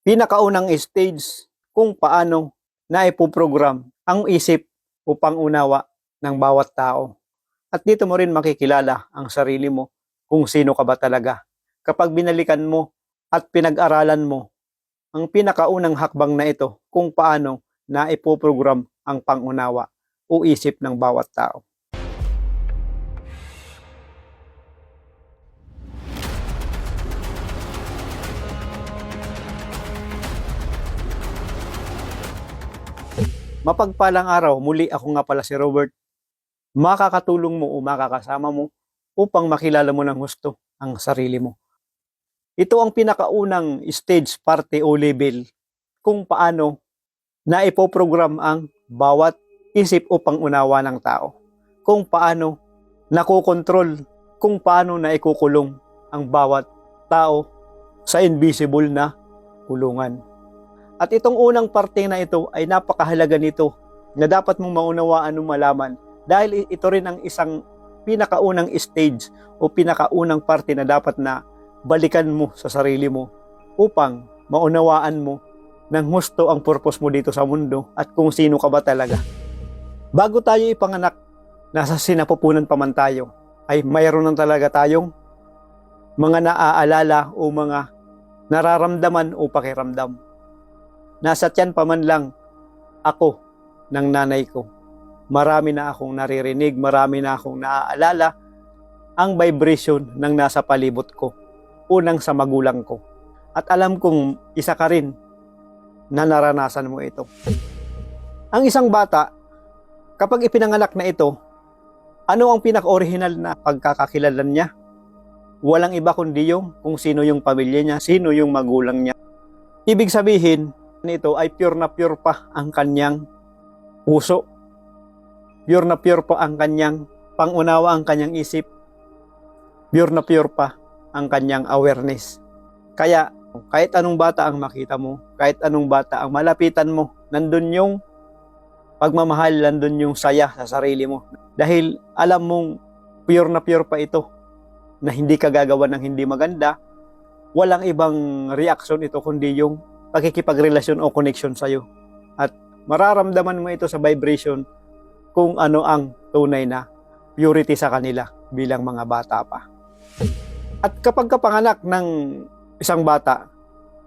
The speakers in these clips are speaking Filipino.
pinakaunang stage kung paano naipoprogram ang isip upang unawa ng bawat tao. At dito mo rin makikilala ang sarili mo kung sino ka ba talaga. Kapag binalikan mo at pinag-aralan mo ang pinakaunang hakbang na ito kung paano naipoprogram ang pangunawa o isip ng bawat tao. Mapagpalang araw, muli ako nga pala si Robert. Makakatulong mo o makakasama mo upang makilala mo ng husto ang sarili mo. Ito ang pinakaunang stage, parte o level kung paano naipoprogram ang bawat isip o pangunawa ng tao. Kung paano nakokontrol, kung paano naikukulong ang bawat tao sa invisible na kulungan. At itong unang parte na ito ay napakahalaga nito na dapat mong maunawaan o malaman dahil ito rin ang isang pinakaunang stage o pinakaunang parte na dapat na balikan mo sa sarili mo upang maunawaan mo ng husto ang purpose mo dito sa mundo at kung sino ka ba talaga. Bago tayo ipanganak, nasa sinapupunan pa man tayo, ay mayroon na talaga tayong mga naaalala o mga nararamdaman o pakiramdam. Nasa tiyan pa man lang ako ng nanay ko. Marami na akong naririnig, marami na akong naaalala ang vibration ng nasa palibot ko, unang sa magulang ko. At alam kong isa ka rin na naranasan mo ito. Ang isang bata, kapag ipinanganak na ito, ano ang pinaka-original na pagkakakilanlan niya? Walang iba kundi yung kung sino yung pamilya niya, sino yung magulang niya. Ibig sabihin, nito ay pure na pure pa ang kanyang puso. Pure na pure pa ang kanyang pangunawa, ang kanyang isip. Pure na pure pa ang kanyang awareness. Kaya kahit anong bata ang makita mo, kahit anong bata ang malapitan mo, nandun yung pagmamahal, nandun yung saya sa sarili mo. Dahil alam mong pure na pure pa ito, na hindi ka gagawa ng hindi maganda, walang ibang reaction ito kundi yung pakikipagrelasyon o connection sa'yo. At mararamdaman mo ito sa vibration kung ano ang tunay na purity sa kanila bilang mga bata pa. At kapag kapanganak ng isang bata,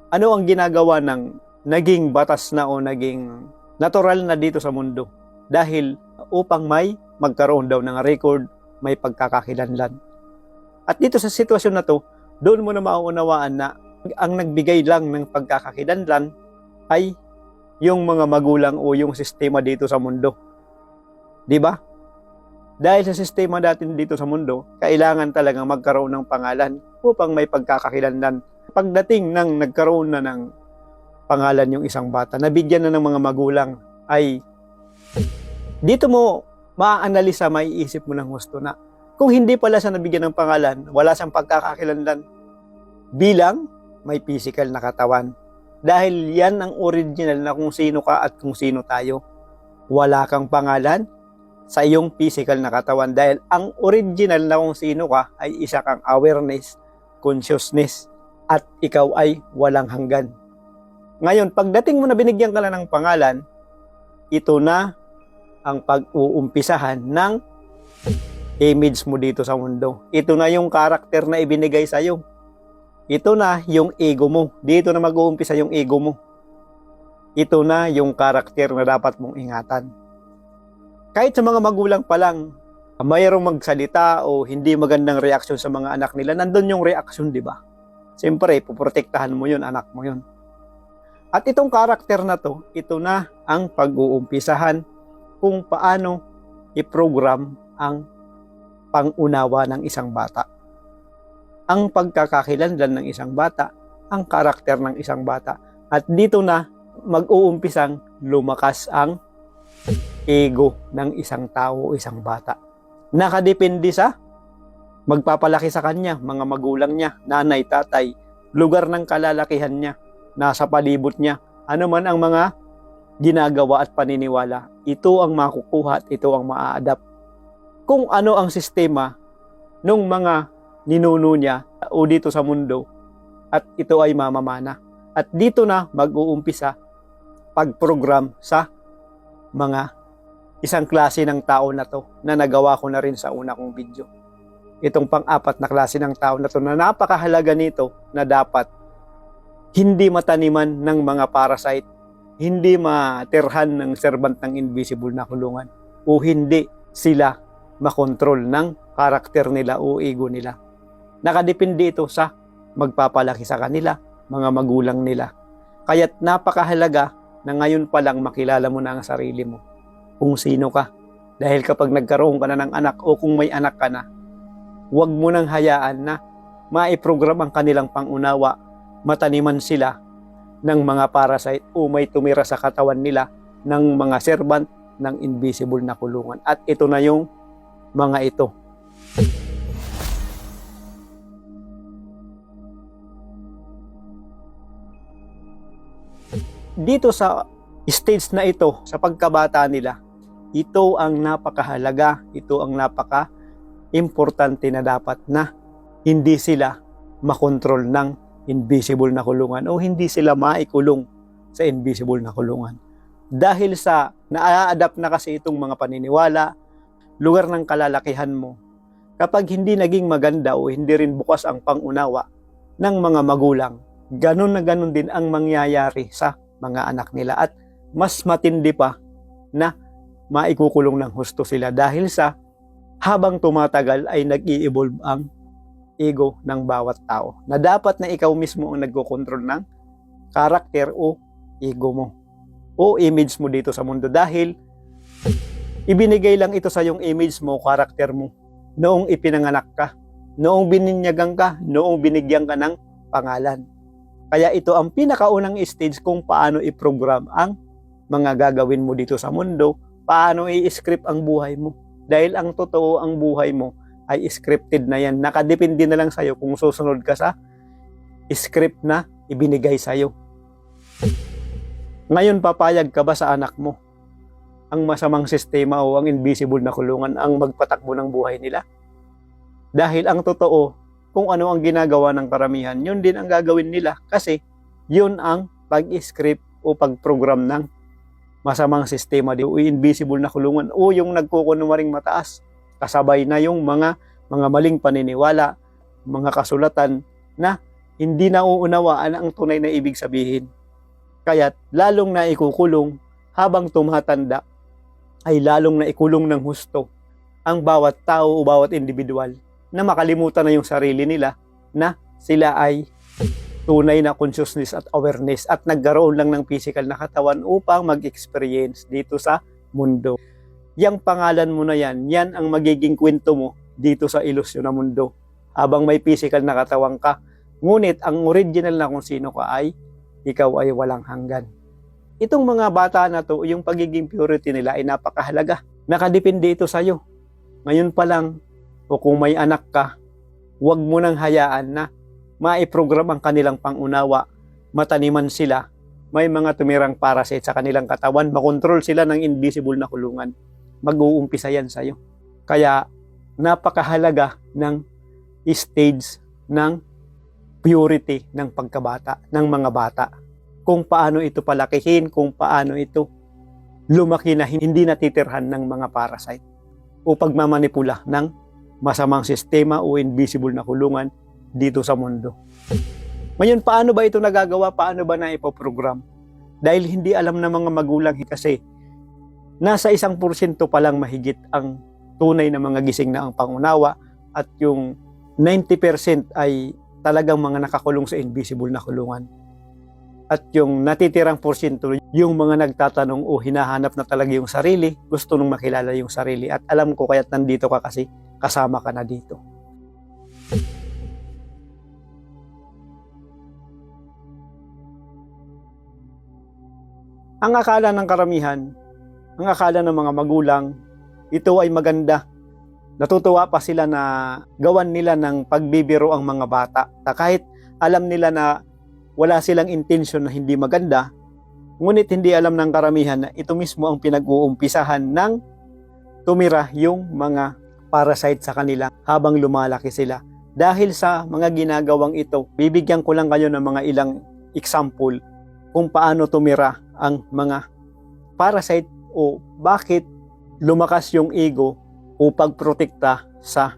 ano ang ginagawa ng naging batas na o naging natural na dito sa mundo? Dahil upang may magkaroon daw ng record, may pagkakakilanlan. At dito sa sitwasyon na to, doon mo na mauunawaan na ang nagbigay lang ng pagkakakilanlan ay yung mga magulang o yung sistema dito sa mundo. Di ba? Dahil sa sistema natin dito sa mundo, kailangan talagang magkaroon ng pangalan upang may pagkakakilanlan. Pagdating ng nagkaroon na ng pangalan yung isang bata, nabigyan na ng mga magulang, ay dito mo maaanalisa, maiisip mo ng gusto na kung hindi pala siya nabigyan ng pangalan, wala siyang pagkakakilanlan bilang may physical na katawan. Dahil yan ang original na kung sino ka at kung sino tayo. Wala kang pangalan sa iyong physical na katawan dahil ang original na kung sino ka ay isa kang awareness, consciousness, at ikaw ay walang hanggan. Ngayon, pagdating mo na binigyan ka na ng pangalan, ito na ang pag-uumpisahan ng image mo dito sa mundo. Ito na yung karakter na ibinigay sa iyo. Ito na yung ego mo. Dito na mag-uumpisa yung ego mo. Ito na yung karakter na dapat mong ingatan. Kahit sa mga magulang pa lang, mayroong magsalita o hindi magandang reaksyon sa mga anak nila, nandun yung reaksyon, di ba? Siyempre, puprotektahan mo yun, anak mo yun. At itong karakter na to, ito na ang pag-uumpisahan kung paano i-program ang pangunawa ng isang bata. Ang pagkakakilanlan ng isang bata, ang karakter ng isang bata. At dito na mag-uumpisang lumakas ang ego ng isang tao o isang bata. Nakadepende sa magpapalaki sa kanya, mga magulang niya, nanay, tatay, lugar ng kalalakihan niya, nasa palibot niya, ano man ang mga ginagawa at paniniwala, ito ang makukuha at ito ang maa-adapt. Kung ano ang sistema ng mga ninuno niya o dito sa mundo at ito ay mamamana. At dito na mag-uumpisa pag-program sa mga isang klase ng tao na to na nagawa ko na rin sa una kong video. Itong pang-apat na klase ng tao na to na napakahalaga nito na dapat hindi mataniman ng mga parasite, hindi matirhan ng servant ng invisible na kulungan, o hindi sila makontrol ng karakter nila o ego nila. Nakadepende ito sa magpapalaki sa kanila, mga magulang nila. Kaya't napakahalaga na ngayon pa lang makilala mo na ang sarili mo, kung sino ka. Dahil kapag nagkaroon ka na ng anak o kung may anak ka na, huwag mo nang hayaan na maiprogram ang kanilang pangunawa, mataniman sila ng mga parasite o may tumira sa katawan nila ng mga servant ng invisible na kulungan. At ito na yung mga ito. Dito sa stage na ito, sa pagkabata nila, ito ang napakahalaga, ito ang napaka-importante na dapat na hindi sila makontrol ng invisible na kulungan o hindi sila maikulong sa invisible na kulungan. Dahil sa na-adapt na kasi itong mga paniniwala, lugar ng kalalakihan mo, kapag hindi naging maganda o hindi rin bukas ang pangunawa ng mga magulang, ganun na ganun din ang mangyayari sa mga anak nila at mas matindi pa na maikukulong ng husto sila dahil sa habang tumatagal ay nag-i-evolve ang ego ng bawat tao na dapat na ikaw mismo ang nagkokontrol ng karakter o ego mo o image mo dito sa mundo dahil ibinigay lang ito sa yung image mo, karakter mo noong ipinanganak ka, noong bininyagan ka, noong binigyan ka ng pangalan. Kaya ito ang pinakaunang stage kung paano i-program ang mga gagawin mo dito sa mundo, paano i-script ang buhay mo. Dahil ang totoo, ang buhay mo ay scripted na yan. Nakadepende na lang sa'yo kung susunod ka sa script na ibinigay sa'yo. Ngayon, papayag ka ba sa anak mo ang masamang sistema o ang invisible na kulungan ang magpatakbo ng buhay nila? Dahil ang totoo, kung ano ang ginagawa ng karamihan, yun din ang gagawin nila kasi yun ang pag-script o pag-program ng masamang sistema o invisible na kulungan o yung nagkukunwaring mataas. Kasabay na yung mga maling paniniwala, mga kasulatan na hindi nauunawaan ang tunay na ibig sabihin. Kaya't lalong na ikukulong habang tumatanda ay lalong na ikulong ng husto ang bawat tao o bawat individual na makalimutan na yung sarili nila na sila ay tunay na consciousness at awareness at nagkaroon lang ng physical na katawan upang mag-experience dito sa mundo. Yang pangalan mo na yan, yan ang magiging kwento mo dito sa ilusyon na mundo habang may physical na katawan ka. Ngunit ang original na kung sino ka ay ikaw ay walang hanggan. Itong mga bata na to, yung pagiging purity nila ay napakahalaga. Nakadepende ito sa'yo. Ngayon pa lang, o kung may anak ka, huwag mo nang hayaan na maiprogram ang kanilang pangunawa, mataniman sila, may mga tumirang parasite sa kanilang katawan, makontrol sila ng invisible na kulungan. Mag-uumpisa yan sa'yo. Kaya napakahalaga ng stage ng purity ng pagkabata, ng mga bata. Kung paano ito palakihin, kung paano ito lumaki na hindi natitirhan ng mga parasite o pagmamanipula ng masamang sistema o invisible na kulungan dito sa mundo. Ngayon, paano ba ito nagagawa? Paano ba na ipoprogram? Dahil hindi alam ng mga magulang kasi nasa 1% pa lang mahigit ang tunay na mga gising na ang pangunawa at yung 90% ay talagang mga nakakulong sa invisible na kulungan. At yung natitirang porsyento, yung mga nagtatanong o hinahanap na talaga yung sarili, gusto nung makilala yung sarili. At alam ko kaya't nandito ka kasi kasama ka na dito. Ang akala ng karamihan, ang akala ng mga magulang, ito ay maganda. Natutuwa pa sila na gawan nila ng pagbibiro ang mga bata. Na kahit alam nila na wala silang intensyon na hindi maganda, ngunit hindi alam ng karamihan na ito mismo ang pinag-uumpisahan ng tumira yung mga parasite sa kanila habang lumalaki sila. Dahil sa mga ginagawang ito, bibigyan ko lang kayo ng mga ilang example kung paano tumira ang mga parasite o bakit lumakas yung ego o pagprotekta sa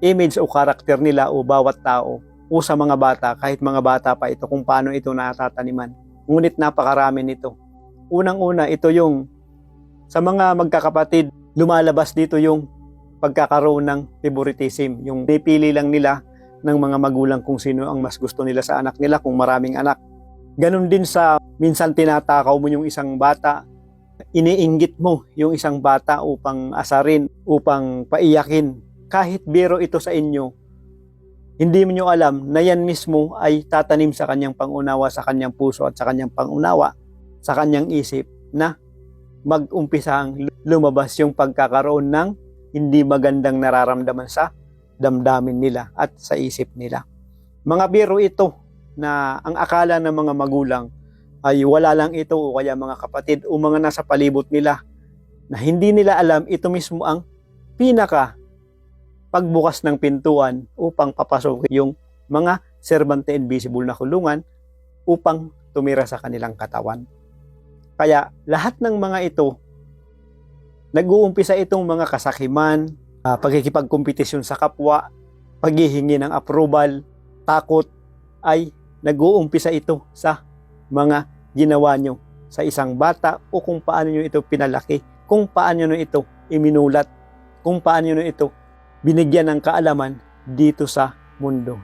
image o karakter nila o bawat tao o sa mga bata, kahit mga bata pa ito, kung paano ito natataniman. Ngunit napakarami nito. Unang-una, ito yung sa mga magkakapatid, lumalabas dito yung pagkakaroon ng favoritism. Yung pipili lang nila ng mga magulang kung sino ang mas gusto nila sa anak nila kung maraming anak. Ganon din sa minsan tinatakaw mo yung isang bata, iniinggit mo yung isang bata upang asarin, upang paiyakin. Kahit biro ito sa inyo, hindi mo nyo alam na yan mismo ay tatanim sa kanyang pangunawa, sa kanyang puso at sa kanyang pangunawa, sa kanyang isip na mag-umpisang lumabas yung pagkakaroon ng hindi magandang nararamdaman sa damdamin nila at sa isip nila. Mga biro ito na ang akala ng mga magulang ay wala lang ito o kaya mga kapatid o mga nasa palibot nila na hindi nila alam ito mismo ang pinaka pagbukas ng pintuan upang papasok yung mga serbante invisible na kulungan upang tumira sa kanilang katawan. Kaya lahat ng mga ito, nag-uumpisa itong mga kasakiman, pagkikipagkompetisyon sa kapwa, paghihingi ng approval, takot, ay nag-uumpisa ito sa mga ginawa nyo sa isang bata o kung paano nyo ito pinalaki, kung paano nyo ito iminulat, kung paano nyo ito binigyan ng kaalaman dito sa mundo.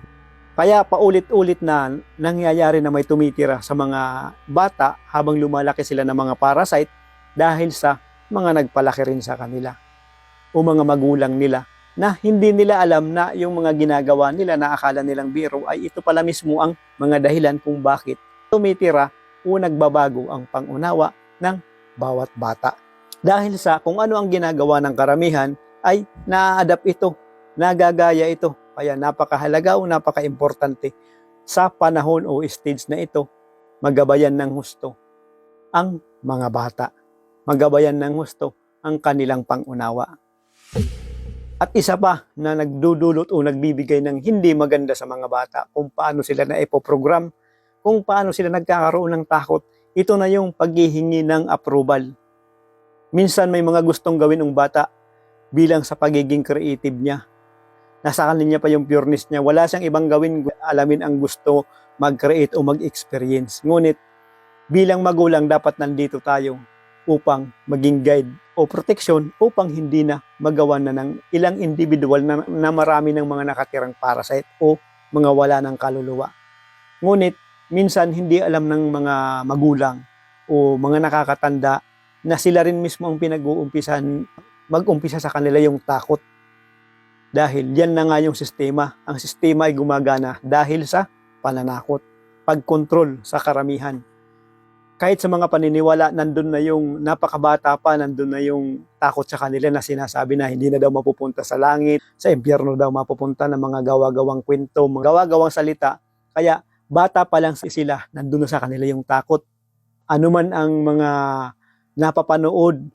Kaya paulit-ulit na nangyayari na may tumitira sa mga bata habang lumalaki sila ng mga parasite dahil sa mga nagpalaki rin sa kanila o mga magulang nila na hindi nila alam na yung mga ginagawa nila na akala nilang biro ay ito pala mismo ang mga dahilan kung bakit tumitira o nagbabago ang pangunawa ng bawat bata. Dahil sa kung ano ang ginagawa ng karamihan ay na-adapt ito, nagagaya ito. Kaya napakahalaga o napaka-importante sa panahon o stage na ito, magabayan ng husto ang mga bata. Magabayan ng husto ang kanilang pangunawa. At isa pa na nagdudulot o nagbibigay ng hindi maganda sa mga bata kung paano sila na-ipoprogram, kung paano sila nagkakaroon ng takot, ito na yung paghihingi ng approval. Minsan may mga gustong gawin ng bata bilang sa pagiging creative niya. Nasa kanya pa yung pureness niya. Wala siyang ibang gawin, alamin ang gusto, mag-create o mag-experience. Ngunit bilang magulang dapat nandito tayo upang maging guide o protection upang hindi na magawa na ng ilang individual na marami ng mga nakatirang parasite o mga wala ng kaluluwa. Ngunit minsan hindi alam ng mga magulang o mga nakakatanda na sila rin mismo ang pinag-uumpisan mag-umpisa sa kanila yung takot. Dahil yan na nga yung sistema. Ang sistema ay gumagana dahil sa pananakot, pagkontrol sa karamihan. Kahit sa mga paniniwala, nandun na yung napakabata pa, nandun na yung takot sa kanila na sinasabi na hindi na daw mapupunta sa langit, sa impyerno daw mapupunta ng mga gawa-gawang kwento, mga gawa-gawang salita. Kaya bata pa lang sila, nandun na sa kanila yung takot. Ano man ang mga napapanood,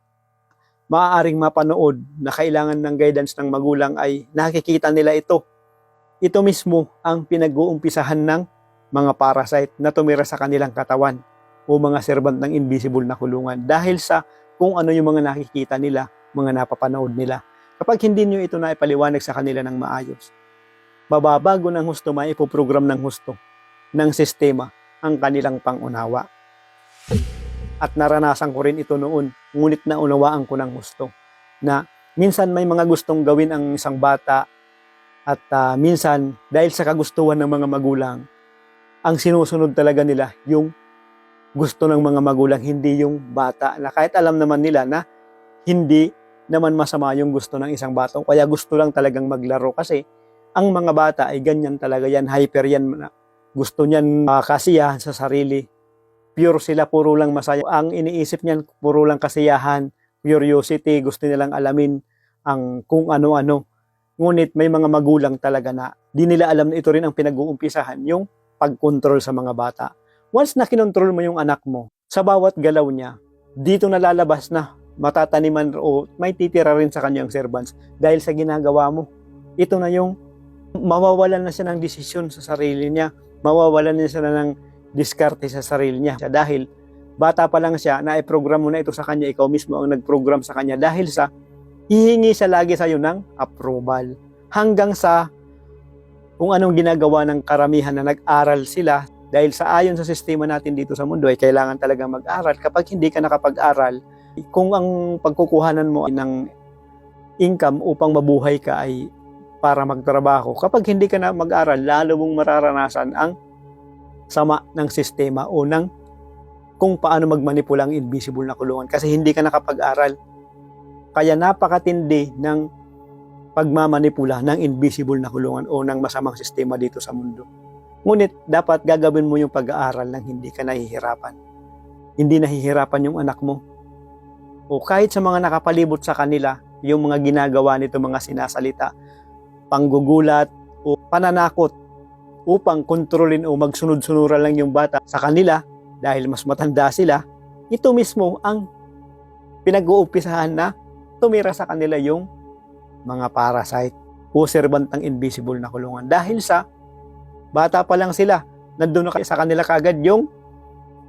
maaaring mapanood na kailangan ng guidance ng magulang ay nakikita nila ito. Ito mismo ang pinag-uumpisahan ng mga parasite na tumira sa kanilang katawan o mga servant ng invisible na kulungan dahil sa kung ano yung mga nakikita nila, mga napapanood nila. Kapag hindi nyo ito na ipaliwanag sa kanila ng maayos, mababago ng husto, maipoprogram ng husto ng sistema ang kanilang pangunawa. At naranasan ko rin ito noon, ngunit naunawaan ko ng gusto na minsan may mga gustong gawin ang isang bata at minsan dahil sa kagustuhan ng mga magulang, ang sinusunod talaga nila yung gusto ng mga magulang, hindi yung bata na kahit alam naman nila na hindi naman masama yung gusto ng isang bata kaya gusto lang talagang maglaro kasi ang mga bata ay ganyan talaga yan, hyper yan, gusto niyan kasiyahan sa sarili. Pure sila, puro lang masaya. Ang iniisip niyan, puro lang kasiyahan, curiosity, gusto nilang alamin ang kung ano-ano. Ngunit may mga magulang talaga na di nila alam na ito rin ang pinag-uumpisahan, yung pag-control sa mga bata. Once na kinontrol mo yung anak mo, sa bawat galaw niya, dito nalalabas na matataniman o may titira rin sa kanyang servants dahil sa ginagawa mo. Ito na yung mawawalan na siya ng desisyon sa sarili niya, mawawalan na siya ng diskarte sa sarili niya. Dahil bata pa lang siya, na-program mo na ito sa kanya, ikaw mismo ang nag-program sa kanya dahil sa hihingi siya lagi sa iyo ng approval. Hanggang sa kung anong ginagawa ng karamihan na nag-aral sila, dahil sa ayon sa sistema natin dito sa mundo ay kailangan talaga mag-aral. Kapag hindi ka nakapag-aral, kung ang pagkukuhanan mo ng income upang mabuhay ka ay para magtrabaho, kapag hindi ka na mag-aral, lalo mong mararanasan ang sama ng sistema o ng kung paano magmanipula ang invisible na kulungan kasi hindi ka nakapag-aral. Kaya napakatindi ng pagmamanipula ng invisible na kulungan o ng masamang sistema dito sa mundo. Ngunit dapat gagawin mo yung pag-aaral nang hindi ka nahihirapan. Hindi nahihirapan yung anak mo. O kahit sa mga nakapalibot sa kanila, yung mga ginagawa nito, mga sinasalita, panggugulat o pananakot upang kontrolin o magsunod-sunuran lang yung bata sa kanila dahil mas matanda sila, ito mismo ang pinag-uumpisahan na tumira sa kanila yung mga parasite o servant ng invisible na kulungan. Dahil sa bata pa lang sila, nandun na sa kanila kaagad yung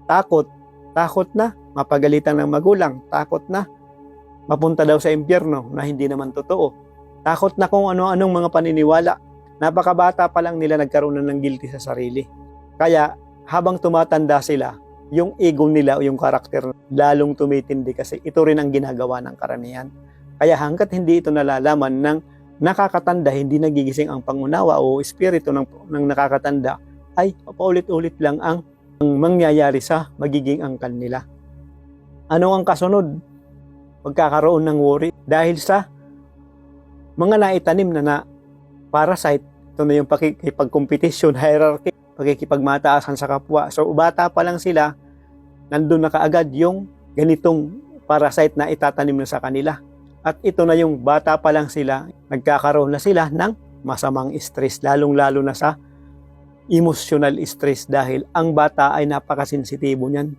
takot. Takot na mapagalitan ng magulang. Takot na mapunta daw sa impyerno na hindi naman totoo. Takot na kung ano-anong mga paniniwala. Napakabata pa lang nila nagkaroon ng guilty sa sarili. Kaya habang tumatanda sila, yung ego nila o yung karakter lalong tumitindi kasi ito rin ang ginagawa ng karamihan. Kaya hanggat hindi ito nalalaman ng nakakatanda, hindi nagigising ang pangunawa o espiritu ng nakakatanda, ay paulit-ulit lang ang mangyayari sa magiging angkan nila. Ano ang kasunod? Pagkakaroon ng worry dahil sa mga naitanim na parasite. Ito na yung pakikipag-competition, hierarchy, pakikipagmataasan sa kapwa. So bata pa lang sila, nandun na kaagad yung ganitong parasite na itatanim na sa kanila. At ito na yung bata pa lang sila, nagkakaroon na sila ng masamang stress, lalong-lalo na sa emotional stress dahil ang bata ay napakasensitibo niyan.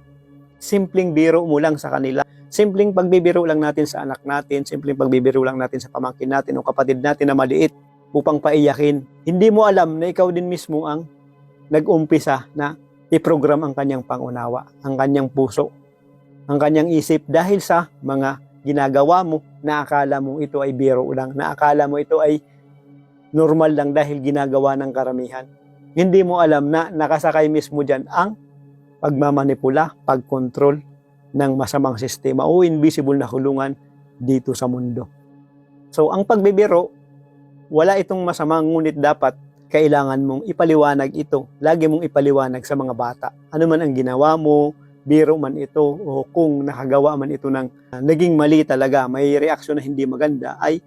Simpleng biro mo lang sa kanila, simpleng pagbibiro lang natin sa anak natin, simpleng pagbibiro lang natin sa pamangkin natin o kapatid natin na maliit upang paiyakin. Hindi mo alam na ikaw din mismo ang nag-umpisa na i-program ang kanyang pangunawa, ang kanyang puso, ang kanyang isip dahil sa mga ginagawa mo na akala mo ito ay biro lang, na akala mo ito ay normal lang dahil ginagawa ng karamihan. Hindi mo alam na nakasakay mismo dyan ang pagmamanipula, pagkontrol ng masamang sistema o invisible na kulungan dito sa mundo. So ang pagbibiro, wala itong masamang, ngunit dapat kailangan mong ipaliwanag ito. Lagi mong ipaliwanag sa mga bata. Ano man ang ginawa mo, biro man ito o kung nakagawa man ito ng naging mali talaga, may reaksyon na hindi maganda, ay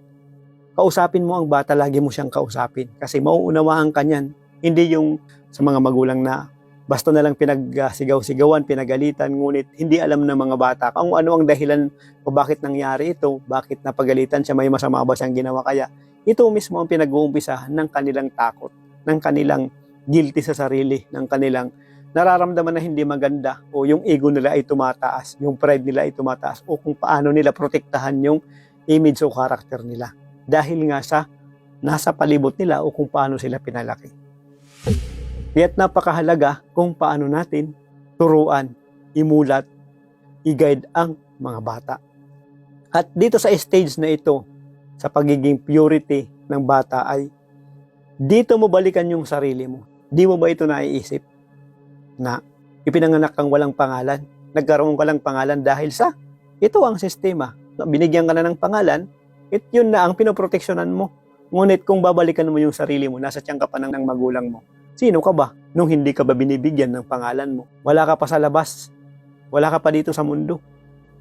kausapin mo ang bata, lagi mo siyang kausapin kasi mauunawaan ka niyan. Hindi yung sa mga magulang na basta na lang pinagsigaw-sigawan, pinagalitan, ngunit hindi alam ng mga bata kung ano ang dahilan o bakit nangyari ito, bakit napagalitan siya, may masama ba siyang ginawa. Kaya ito mismo ang pinag-uumpisahan ng kanilang takot, ng kanilang guilty sa sarili, ng kanilang nararamdaman na hindi maganda o yung ego nila ay tumataas, yung pride nila ay tumataas o kung paano nila protektahan yung image o karakter nila dahil nga sa nasa palibot nila o kung paano sila pinalaki. Kaya't napakahalaga kung paano natin turuan, imulat, i-guide ang mga bata. At dito sa stage na ito, sa pagiging purity ng bata ay dito mo balikan yung sarili mo. Di mo ba ito naiisip na ipinanganak kang walang pangalan? Nagkaroon ka lang pangalan dahil sa ito ang sistema. Binigyan ka na ng pangalan, yun na ang pinoproteksyonan mo. Ngunit kung babalikan mo yung sarili mo, nasa tiyan ka pa ng magulang mo. Sino ka ba nung hindi ka ba binibigyan ng pangalan mo? Wala ka pa sa labas. Wala ka pa dito sa mundo.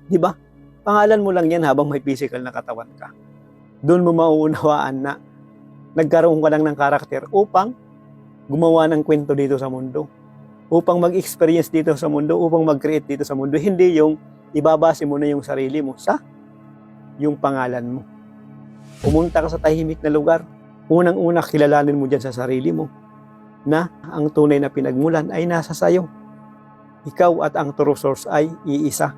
Di ba? Pangalan mo lang yan habang may physical na katawan ka. Doon mo mauunawaan na nagkaroon ka lang ng karakter upang gumawa ng kwento dito sa mundo. Upang mag-experience dito sa mundo, upang mag-create dito sa mundo. Hindi yung ibabase mo na yung sarili mo sa yung pangalan mo. Pumunta ka sa tahimik na lugar. Unang-una kilalanin mo dyan sa sarili mo na ang tunay na pinagmulan ay nasa sayo. Ikaw at ang true source ay iisa.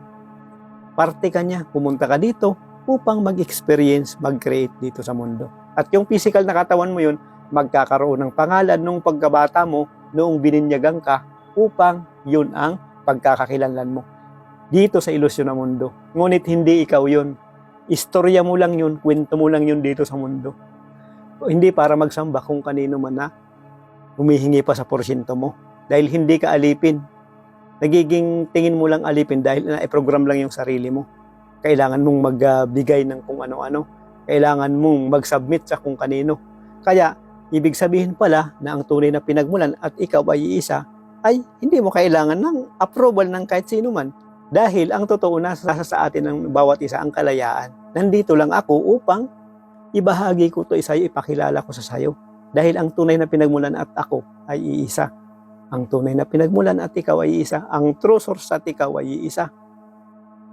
Parte ka niya, pumunta ka dito upang mag-experience, mag-create dito sa mundo. At yung physical na katawan mo yun, magkakaroon ng pangalan nung pagkabata mo, noong bininyagan ka, upang yun ang pagkakakilanlan mo dito sa ilusyon na mundo. Ngunit hindi ikaw yun. Istorya mo lang yun, kwento mo lang yun dito sa mundo. Hindi para magsamba kung kanino man na humihingi pa sa porsyento mo. Dahil hindi ka alipin. Nagiging tingin mo lang alipin dahil na-program lang yung sarili mo. Kailangan mong magbigay ng kung ano-ano. Kailangan mong mag-submit sa kung kanino. Kaya, ibig sabihin pala na ang tunay na pinagmulan at ikaw ay iisa, ay hindi mo kailangan ng approval ng kahit sino man. Dahil ang totoo na sa atin ng bawat isa ang kalayaan. Nandito lang ako upang ibahagi ko to sa'yo, ipakilala ko sa sayo. Dahil ang tunay na pinagmulan at ako ay iisa. Ang tunay na pinagmulan at ikaw ay iisa. Ang true source at ikaw ay iisa.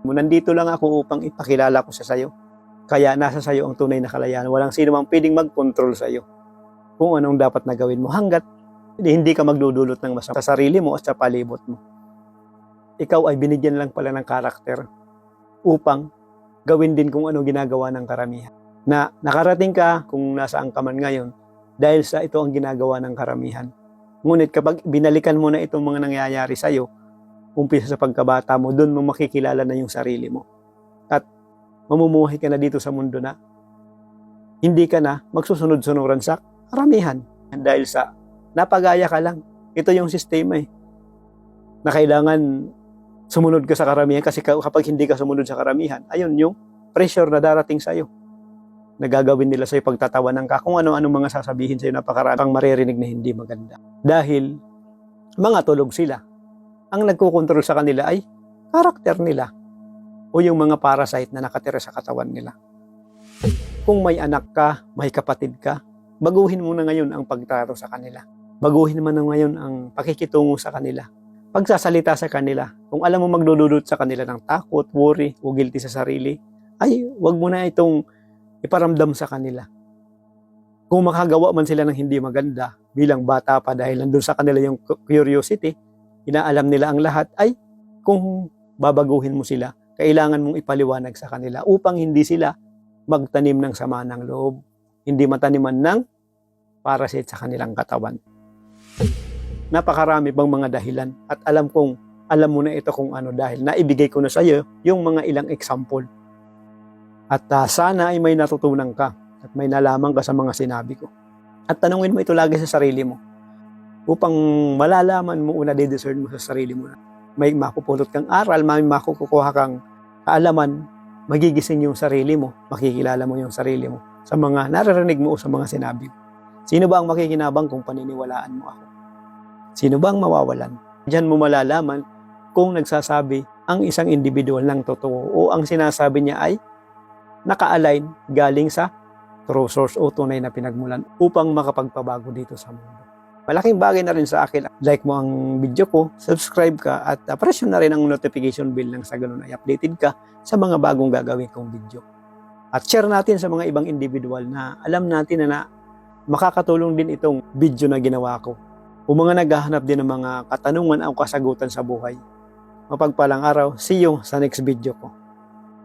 Nandito lang ako upang ipakilala ko sa sayo. Kaya nasa sayo ang tunay na kalayaan. Walang sino mang pwedeng mag-control sayo kung anong dapat na gawin mo hanggat hindi ka magdudulot ng masama sa sarili mo at sa palibot mo. Ikaw ay binigyan lang pala ng karakter upang gawin din kung ano ginagawa ng karamihan. Na nakarating ka kung nasaan ka man ngayon dahil sa ito ang ginagawa ng karamihan. Ngunit kapag binalikan mo na itong mga nangyayari sa'yo, umpisa sa pagkabata mo, doon mo makikilala na yung sarili mo. At mamumuhay ka na dito sa mundo na hindi ka na magsusunod-sunuran sa karamihan. Dahil sa napagaya ka lang. Ito yung sistema na kailangan sumunod ka sa karamihan kasi kapag hindi ka sumunod sa karamihan, ayun yung pressure na darating sa'yo. Nagagawin nila sa'yo pagtatawanan ka kung ano-ano mga sasabihin sa'yo napakaraming maririnig na hindi maganda. Dahil mga tulog sila. Ang nagkukontrol sa kanila ay karakter nila o yung mga parasite na nakatira sa katawan nila. Kung may anak ka, may kapatid ka, baguhin mo na ngayon ang pagtrato sa kanila. Baguhin mo na ngayon ang pakikitungo sa kanila. Pagsasalita sa kanila. Kung alam mo magdudulot sa kanila ng takot, worry, o guilty sa sarili, ay wag mo na itong iparamdam sa kanila. Kung makagawa man sila ng hindi maganda bilang bata pa dahil nandun sa kanila yung curiosity, inaalam nila ang lahat, ay kung babaguhin mo sila, kailangan mong ipaliwanag sa kanila upang hindi sila magtanim ng sama ng loob, hindi mataniman ng parasite sa kanilang katawan. Napakarami bang mga dahilan at alam mo na ito kung ano dahil naibigay ko na sa iyo yung mga ilang example. At sana ay may natutunan ka at may nalaman ka sa mga sinabi ko. At tanungin mo ito lagi sa sarili mo upang malalaman mo o na-discern mo sa sarili mo na may mapupulot kang aral, may makukuha kang kaalaman, magigising yung sarili mo, makikilala mo yung sarili mo sa mga naririnig mo o sa mga sinabi mo. Sino ba ang makikinabang kung paniniwalaan mo ako? Sino ba ang mawawalan? Diyan mo malalaman kung nagsasabi ang isang individual ng totoo o ang sinasabi niya ay naka-align galing sa true source o tunay na pinagmulan upang makapagpabago dito sa mundo. Malaking bagay na rin sa akin. Like mo ang video ko, subscribe ka at press na rin ang notification bell nang sa ganun ay updated ka sa mga bagong gagawin kong video. At share natin sa mga ibang individual na alam natin na makakatulong din itong video na ginawa ko. O mga naghahanap din ng mga katanungan o kasagutan sa buhay. Mapagpalang araw, see you sa next video ko.